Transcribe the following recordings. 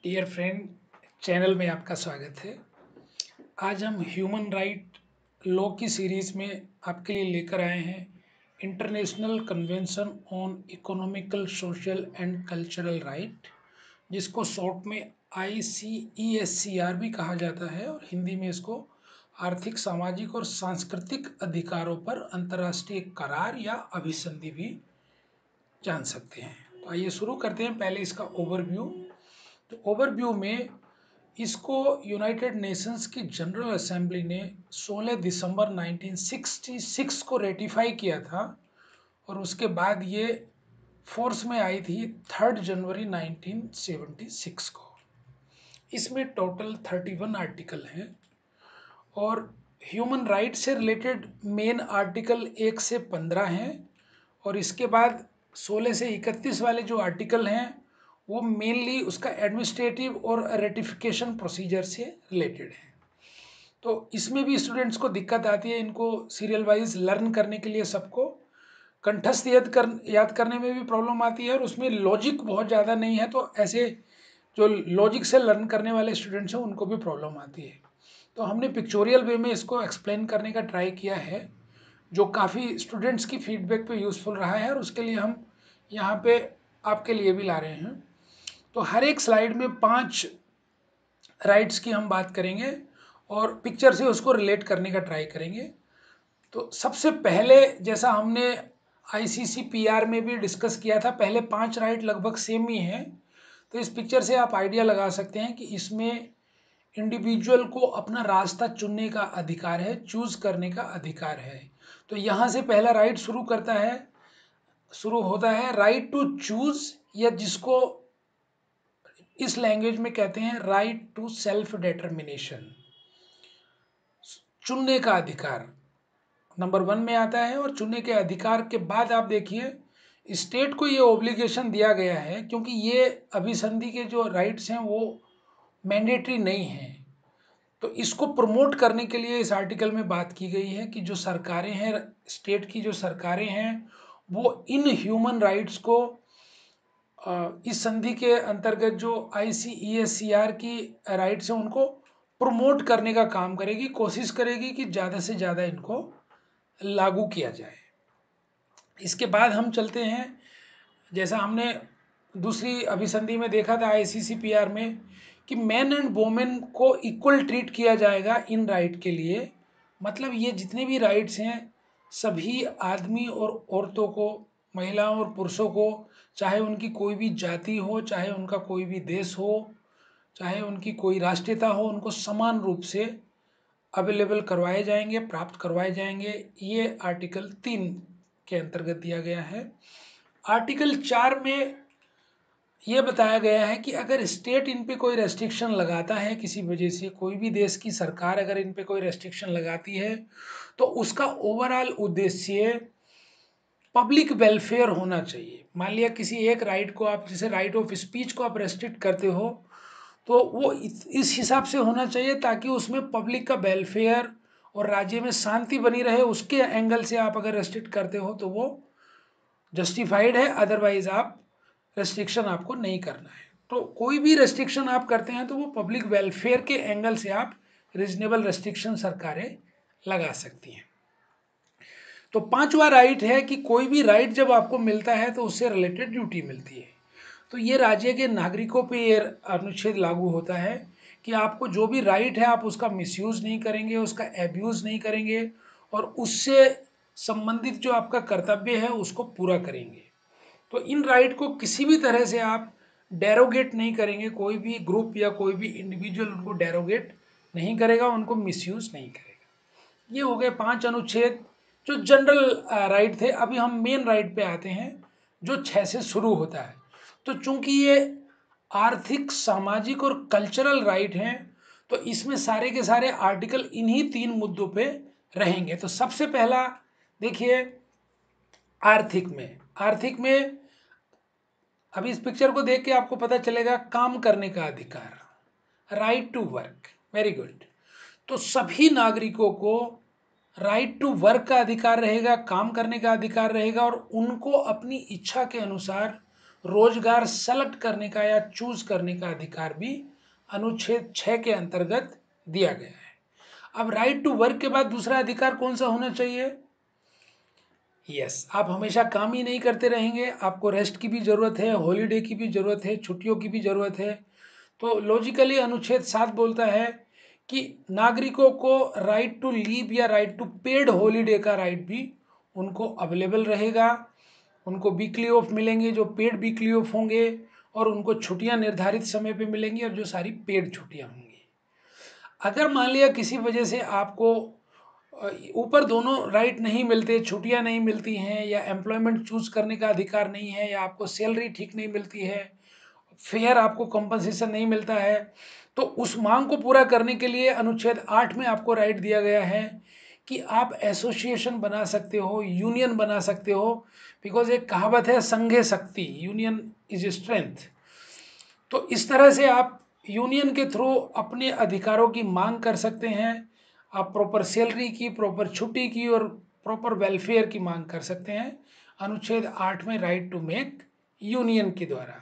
Dear friend, channel में आपका स्वागत है। आज हम ह्यूमन राइट लॉ की सीरीज़ में आपके लिए लेकर आए हैं international convention on economical, social and cultural right, जिसको शॉर्ट में ICESCR भी कहा जाता है और हिंदी में इसको आर्थिक, सामाजिक और सांस्कृतिक अधिकारों पर अंतर्राष्ट्रीय करार या अभिसंधि भी जान सकते हैं। तो आइए शुरू करते हैं। पहले इसका ओवरव्यू। तो ओवरव्यू में इसको यूनाइटेड नेशंस की जनरल असेंबली ने 16 दिसंबर 1966 को रेटिफाई किया था और उसके बाद ये फोर्स में आई थी 3 जनवरी 1976 को। इसमें टोटल 31 आर्टिकल हैं और ह्यूमन राइट से रिलेटेड मेन आर्टिकल 1 से 15 हैं और इसके बाद 16 से 31 वाले जो आर्टिकल हैं वो मेनली उसका एडमिनिस्ट्रेटिव और रेटिफिकेशन प्रोसीजर से रिलेटेड है। तो इसमें भी स्टूडेंट्स को दिक्कत आती है, इनको सीरियल वाइज लर्न करने के लिए सबको कंठस्थ याद करने में भी प्रॉब्लम आती है और उसमें लॉजिक बहुत ज़्यादा नहीं है, तो ऐसे जो लॉजिक से लर्न करने वाले स्टूडेंट्स हैं उनको भी प्रॉब्लम आती है। तो हमने पिक्चोरियल वे में इसको एक्सप्लेन करने का ट्राई किया है, जो काफ़ी स्टूडेंट्स की फीडबैक पे यूज़फुल रहा है और उसके लिए हम यहाँ पे आपके लिए भी ला रहे हैं। तो हर एक स्लाइड में 5 राइट्स की हम बात करेंगे और पिक्चर से उसको रिलेट करने का ट्राई करेंगे। तो सबसे पहले, जैसा हमने ICCPR में भी डिस्कस किया था, पहले 5 राइट लगभग सेम ही हैं। तो इस पिक्चर से आप आइडिया लगा सकते हैं कि इसमें इंडिविजुअल को अपना रास्ता चुनने का अधिकार है, चूज करने का अधिकार है। तो यहाँ से पहला राइट शुरू होता है राइट टू चूज, या जिसको इस लैंग्वेज में कहते हैं राइट टू सेल्फ डिटर्मिनेशन, चुनने का अधिकार नंबर 1 में आता है। और चुनने के अधिकार के बाद आप देखिए स्टेट को ये ऑब्लिगेशन दिया गया है, क्योंकि ये अभिसंधि के जो राइट्स हैं वो मैंडेटरी नहीं हैं, तो इसको प्रमोट करने के लिए इस आर्टिकल में बात की गई है कि जो सरकारें हैं, स्टेट की जो सरकारें हैं, वो इन ह्यूमन राइट्स को इस संधि के अंतर्गत जो ICESCR की राइट्स हैं उनको प्रमोट करने का काम करेगी, कोशिश करेगी कि ज़्यादा से ज़्यादा इनको लागू किया जाए। इसके बाद हम चलते हैं, जैसा हमने दूसरी अभिसंधि में देखा था ICCPR में, कि मैन एंड वोमेन को इक्वल ट्रीट किया जाएगा इन राइट के लिए। मतलब ये जितने भी राइट्स हैं सभी आदमी और औरतों को, महिलाओं और पुरुषों को, चाहे उनकी कोई भी जाति हो, चाहे उनका कोई भी देश हो, चाहे उनकी कोई राष्ट्रीयता हो, उनको समान रूप से अवेलेबल करवाए जाएंगे, प्राप्त करवाए जाएंगे। ये आर्टिकल 3 के अंतर्गत दिया गया है। आर्टिकल 4 में ये बताया गया है कि अगर स्टेट इन पे कोई रेस्ट्रिक्शन लगाता है, किसी वजह से कोई भी देश की सरकार अगर इन पे कोई रेस्ट्रिक्शन लगाती है, तो उसका ओवरऑल उद्देश्य पब्लिक वेलफेयर होना चाहिए। मान लिया किसी एक राइट को आप, जैसे राइट ऑफ स्पीच को आप रेस्ट्रिक्ट करते हो, तो वो इस हिसाब से होना चाहिए ताकि उसमें पब्लिक का वेलफेयर और राज्य में शांति बनी रहे। उसके एंगल से आप अगर रेस्ट्रिक्ट करते हो तो वो जस्टिफाइड है, अदरवाइज आप रेस्ट्रिक्शन आपको नहीं करना है। तो कोई भी रेस्ट्रिक्शन आप करते हैं तो वो पब्लिक वेलफेयर के एंगल से आप रीजनेबल रेस्ट्रिक्शन सरकारें लगा सकती हैं। तो 5वां राइट है कि कोई भी राइट जब आपको मिलता है तो उससे रिलेटेड ड्यूटी मिलती है। तो ये राज्य के नागरिकों पे ये अनुच्छेद लागू होता है कि आपको जो भी राइट है आप उसका मिसयूज नहीं करेंगे, उसका एब्यूज नहीं करेंगे और उससे संबंधित जो आपका कर्तव्य है उसको पूरा करेंगे। तो इन राइट को किसी भी तरह से आप डेरोगेट नहीं करेंगे, कोई भी ग्रुप या कोई भी इंडिविजुअल उनको डेरोगेट नहीं करेगा, उनको मिसयूज नहीं करेगा। ये हो गए 5 अनुच्छेद जो जनरल राइट थे। अभी हम मेन राइट पे आते हैं जो 6 से शुरू होता है। तो चूंकि ये आर्थिक, सामाजिक और कल्चरल राइट हैं, तो इसमें सारे के सारे आर्टिकल इन्हीं 3 मुद्दों पे रहेंगे। तो सबसे पहला देखिए, आर्थिक में अभी इस पिक्चर को देख के आपको पता चलेगा काम करने का अधिकार, right to work. Very good. तो सभी नागरिकों को राइट टू वर्क का अधिकार रहेगा, काम करने का अधिकार रहेगा और उनको अपनी इच्छा के अनुसार रोजगार सेलेक्ट करने का या चूज करने का अधिकार भी अनुच्छेद 6 के अंतर्गत दिया गया है। अब राइट टू वर्क के बाद दूसरा अधिकार कौन सा होना चाहिए? यस, आप हमेशा काम ही नहीं करते रहेंगे, आपको रेस्ट की भी जरूरत है, हॉलीडे की भी जरूरत है, छुट्टियों की भी जरूरत है। तो लॉजिकली अनुच्छेद 7 बोलता है कि नागरिकों को राइट टू लीव या राइट टू पेड हॉलीडे का राइट भी उनको अवेलेबल रहेगा। उनको वीकली ऑफ मिलेंगे जो पेड वीकली ऑफ होंगे, और उनको छुट्टियां निर्धारित समय पे मिलेंगी और जो सारी पेड छुट्टियां होंगी। अगर मान लिया किसी वजह से आपको ऊपर दोनों राइट नहीं मिलते, छुट्टियां नहीं मिलती हैं, या एम्प्लॉयमेंट चूज करने का अधिकार नहीं है, या आपको सैलरी ठीक नहीं मिलती है, फेयर आपको कंपनसेशन नहीं मिलता है, तो उस मांग को पूरा करने के लिए अनुच्छेद 8 में आपको राइट दिया गया है कि आप एसोसिएशन बना सकते हो, यूनियन बना सकते हो। बिकॉज एक कहावत है, संघे शक्ति, यूनियन इज स्ट्रेंथ। तो इस तरह से आप यूनियन के थ्रू अपने अधिकारों की मांग कर सकते हैं। आप प्रॉपर सैलरी की, प्रॉपर छुट्टी की और प्रॉपर वेलफेयर की मांग कर सकते हैं अनुच्छेद 8 में राइट टू मेक यूनियन के द्वारा।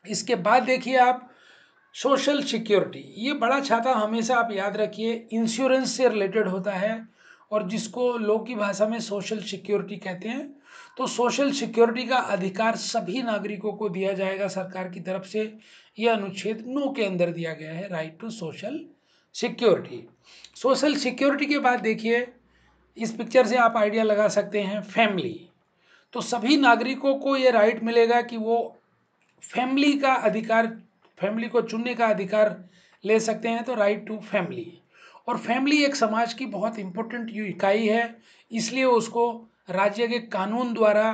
इसके बाद देखिए आप सोशल सिक्योरिटी, ये बड़ा छाता हमेशा आप याद रखिए इंश्योरेंस से रिलेटेड होता है, और जिसको लोक की भाषा में सोशल सिक्योरिटी कहते हैं। तो सोशल सिक्योरिटी का अधिकार सभी नागरिकों को दिया जाएगा सरकार की तरफ से। यह अनुच्छेद 9 के अंदर दिया गया है, right to social security. Social security के बाद देखिए, इस पिक्चर से आप आइडिया लगा सकते हैं, फैमिली। तो सभी नागरिकों को ये राइट मिलेगा कि वो फैमिली का अधिकार, फैमिली को चुनने का अधिकार ले सकते हैं। तो राइट टू फैमिली, और फैमिली एक समाज की बहुत इंपॉर्टेंट इकाई है, इसलिए उसको राज्य के कानून द्वारा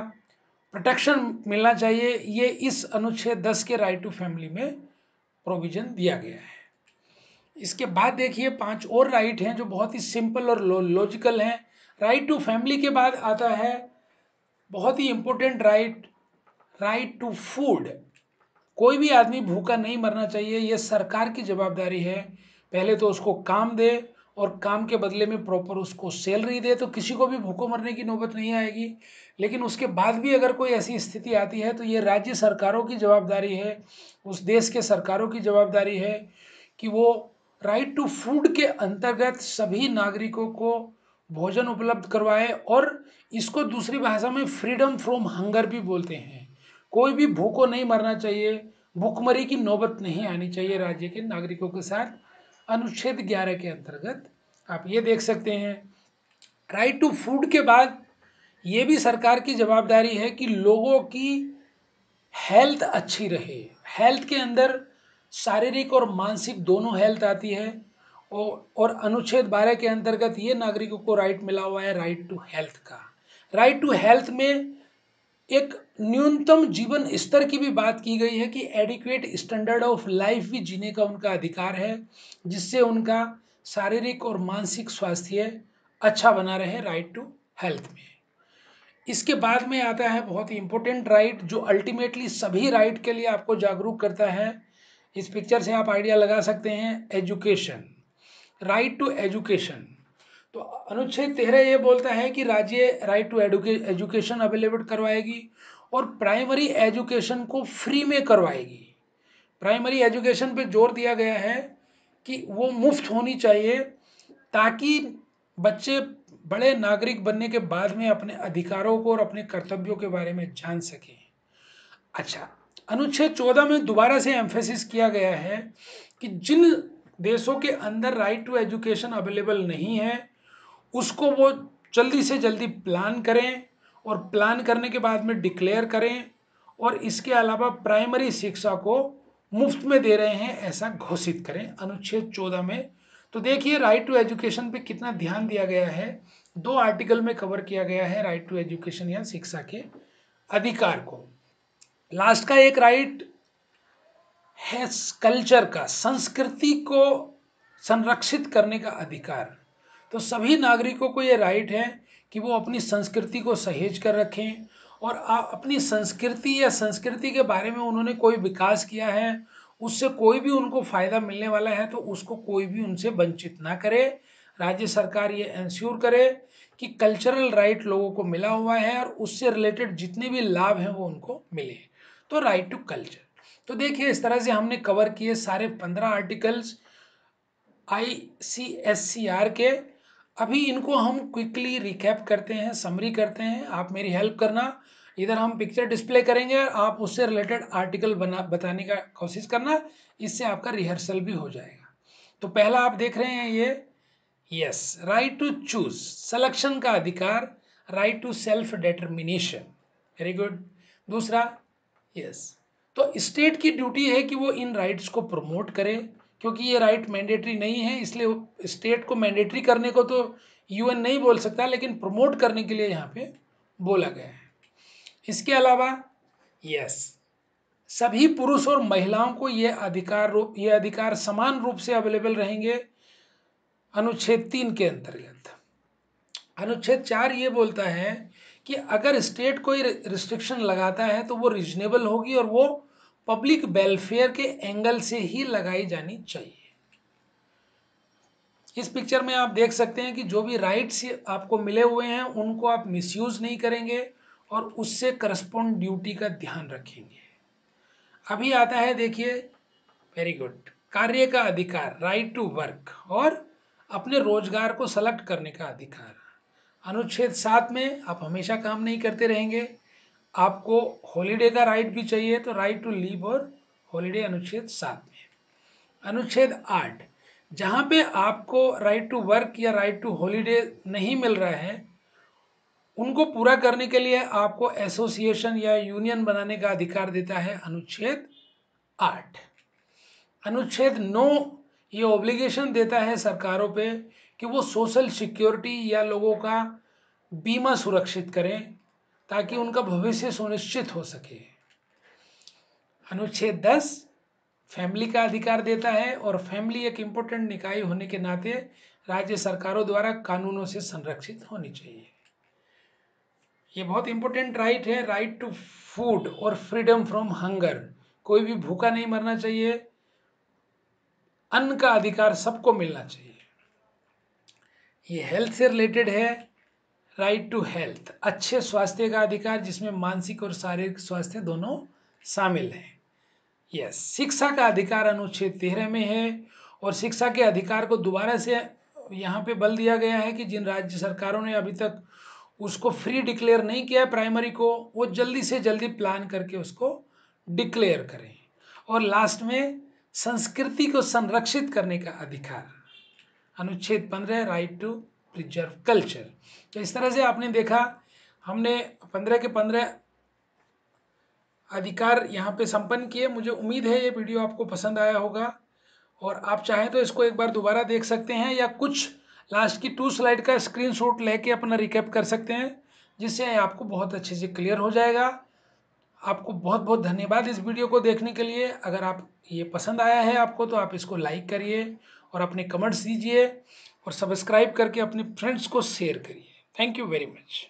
प्रोटेक्शन मिलना चाहिए। ये इस अनुच्छेद 10 के राइट टू फैमिली में प्रोविजन दिया गया है। इसके बाद देखिए 5 और राइट हैं जो बहुत ही सिंपल और लॉजिकल हैं। राइट टू फैमिली के बाद आता है बहुत ही important right, right to food. कोई भी आदमी भूखा नहीं मरना चाहिए, यह सरकार की जवाबदारी है। पहले तो उसको काम दे, और काम के बदले में प्रॉपर उसको सैलरी दे, तो किसी को भी भूखों मरने की नौबत नहीं आएगी। लेकिन उसके बाद भी अगर कोई ऐसी स्थिति आती है तो ये राज्य सरकारों की जवाबदारी है, उस देश के सरकारों की जवाबदारी है कि वो राइट टू फूड के अंतर्गत सभी नागरिकों को भोजन उपलब्ध करवाए। और इसको दूसरी भाषा में फ्रीडम फ्रॉम हंगर भी बोलते हैं। कोई भी भूखों नहीं मरना चाहिए, भूखमरी की नौबत नहीं आनी चाहिए राज्य के नागरिकों के साथ, अनुच्छेद 11 के अंतर्गत आप ये देख सकते हैं। राइट टू फूड के बाद ये भी सरकार की जवाबदारी है कि लोगों की हेल्थ अच्छी रहे। हेल्थ के अंदर शारीरिक और मानसिक दोनों हेल्थ आती है, और अनुच्छेद 12 के अंतर्गत ये नागरिकों को राइट मिला हुआ है, राइट टू हेल्थ का। राइट टू हेल्थ में एक न्यूनतम जीवन स्तर की भी बात की गई है कि एडिक्वेट स्टैंडर्ड ऑफ लाइफ भी जीने का उनका अधिकार है, जिससे उनका शारीरिक और मानसिक स्वास्थ्य अच्छा बना रहे, राइट टू हेल्थ में। इसके बाद में आता है बहुत ही इंपॉर्टेंट राइट जो अल्टीमेटली सभी राइट के लिए आपको जागरूक करता है। इस पिक्चर से आप आइडिया लगा सकते हैं, एजुकेशन, राइट टू एजुकेशन। तो अनुच्छेद 13 ये बोलता है कि राज्य राइट टू एजुकेशन अवेलेबल करवाएगी, और प्राइमरी एजुकेशन को फ्री में करवाएगी। प्राइमरी एजुकेशन पे जोर दिया गया है कि वो मुफ्त होनी चाहिए, ताकि बच्चे बड़े नागरिक बनने के बाद में अपने अधिकारों को और अपने कर्तव्यों के बारे में जान सकें। अच्छा, अनुच्छेद 14 में दोबारा से एम्फेसिस किया गया है कि जिन देशों के अंदर राइट टू एजुकेशन अवेलेबल नहीं है उसको वो जल्दी से जल्दी प्लान करें, और प्लान करने के बाद में डिक्लेयर करें, और इसके अलावा प्राइमरी शिक्षा को मुफ्त में दे रहे हैं ऐसा घोषित करें अनुच्छेद 14 में। तो देखिए राइट टू एजुकेशन पे कितना ध्यान दिया गया है, 2 आर्टिकल में कवर किया गया है राइट टू एजुकेशन या शिक्षा के अधिकार को। लास्ट का एक राइट है कल्चर का, संस्कृति को संरक्षित करने का अधिकार। तो सभी नागरिकों को ये राइट है कि वो अपनी संस्कृति को सहेज कर रखें, और अपनी संस्कृति या संस्कृति के बारे में उन्होंने कोई विकास किया है, उससे कोई भी उनको फायदा मिलने वाला है तो उसको कोई भी उनसे वंचित ना करे। राज्य सरकार ये इंश्योर करे कि कल्चरल राइट लोगों को मिला हुआ है, और उससे रिलेटेड जितने भी लाभ हैं वो उनको मिले। तो राइट टू कल्चर। तो देखिए इस तरह से हमने कवर किए सारे 15 आर्टिकल्स ICSCR के। अभी इनको हम क्विकली रिकैप करते हैं, समरी करते हैं। आप मेरी हेल्प करना, इधर हम पिक्चर डिस्प्ले करेंगे, आप उससे रिलेटेड आर्टिकल बताने का कोशिश करना, इससे आपका रिहर्सल भी हो जाएगा। तो पहला आप देख रहे हैं ये, yes, right to choose, selection का अधिकार, right to self determination, very good. दूसरा, यस, तो स्टेट की ड्यूटी है कि वो इन राइट्स को प्रमोट करे, क्योंकि ये राइट मैंडेटरी नहीं है, इसलिए स्टेट को मैंडेटरी करने को तो UN नहीं बोल सकता, लेकिन प्रमोट करने के लिए यहाँ पे बोला गया है। इसके अलावा यस, सभी पुरुष और महिलाओं को ये अधिकार समान रूप से अवेलेबल रहेंगे अनुच्छेद 3 के अंतर्गत। अनुच्छेद 4 ये बोलता है कि अगर स्टेट कोई रिस्ट्रिक्शन लगाता है तो वो रीजनेबल होगी और वो पब्लिक वेलफेयर के एंगल से ही लगाई जानी चाहिए। इस पिक्चर में आप देख सकते हैं कि जो भी राइट्स आपको मिले हुए हैं उनको आप मिसयूज नहीं करेंगे और उससे करस्पॉन्ड ड्यूटी का ध्यान रखेंगे। अभी आता है, देखिए, वेरी गुड, कार्य का अधिकार, राइट टू वर्क, और अपने रोजगार को सेलेक्ट करने का अधिकार। अनुच्छेद 7 में आप हमेशा काम नहीं करते रहेंगे, आपको हॉलीडे का राइट भी चाहिए, तो राइट टू लीव और हॉलीडे अनुच्छेद 7 में। अनुच्छेद 8, जहाँ पे आपको राइट टू वर्क या राइट टू हॉलीडे नहीं मिल रहा है, उनको पूरा करने के लिए आपको एसोसिएशन या यूनियन बनाने का अधिकार देता है अनुच्छेद 8। अनुच्छेद 9 ये ऑब्लिगेशन देता है सरकारों पे कि वो सोशल सिक्योरिटी या लोगों का बीमा सुरक्षित करें ताकि उनका भविष्य सुनिश्चित हो सके। अनुच्छेद 10 फैमिली का अधिकार देता है, और फैमिली एक इम्पोर्टेंट निकाय होने के नाते राज्य सरकारों द्वारा कानूनों से संरक्षित होनी चाहिए। ये बहुत इंपॉर्टेंट राइट है, राइट टू फूड और फ्रीडम फ्रॉम हंगर, कोई भी भूखा नहीं मरना चाहिए, अन्न का अधिकार सबको मिलना चाहिए। ये हेल्थ से रिलेटेड है, राइट टू हेल्थ, अच्छे स्वास्थ्य का अधिकार जिसमें मानसिक और शारीरिक स्वास्थ्य दोनों शामिल हैं। यस, शिक्षा का अधिकार अनुच्छेद 13 में है, और शिक्षा के अधिकार को दोबारा से यहाँ पे बल दिया गया है कि जिन राज्य सरकारों ने अभी तक उसको फ्री डिक्लेयर नहीं किया प्राइमरी को, वो जल्दी से जल्दी प्लान करके उसको डिक्लेयर करें। और लास्ट में संस्कृति को संरक्षित करने का अधिकार, अनुच्छेद 15, राइट टू प्रिजर्व कल्चर। तो इस तरह से आपने देखा, हमने 15 के 15 अधिकार यहाँ पे संपन्न किए। मुझे उम्मीद है ये वीडियो आपको पसंद आया होगा, और आप चाहें तो इसको एक बार दोबारा देख सकते हैं, या कुछ लास्ट की 2 स्लाइड का स्क्रीनशॉट लेके अपना रिकैप कर सकते हैं, जिससे आपको बहुत अच्छे से क्लियर हो जाएगा। आपको बहुत बहुत धन्यवाद इस वीडियो को देखने के लिए। अगर आप ये पसंद आया है आपको, तो आप इसको लाइक करिए और अपने कमेंट्स दीजिए, और सब्सक्राइब करके अपने फ्रेंड्स को शेयर करिए। Thank you very much.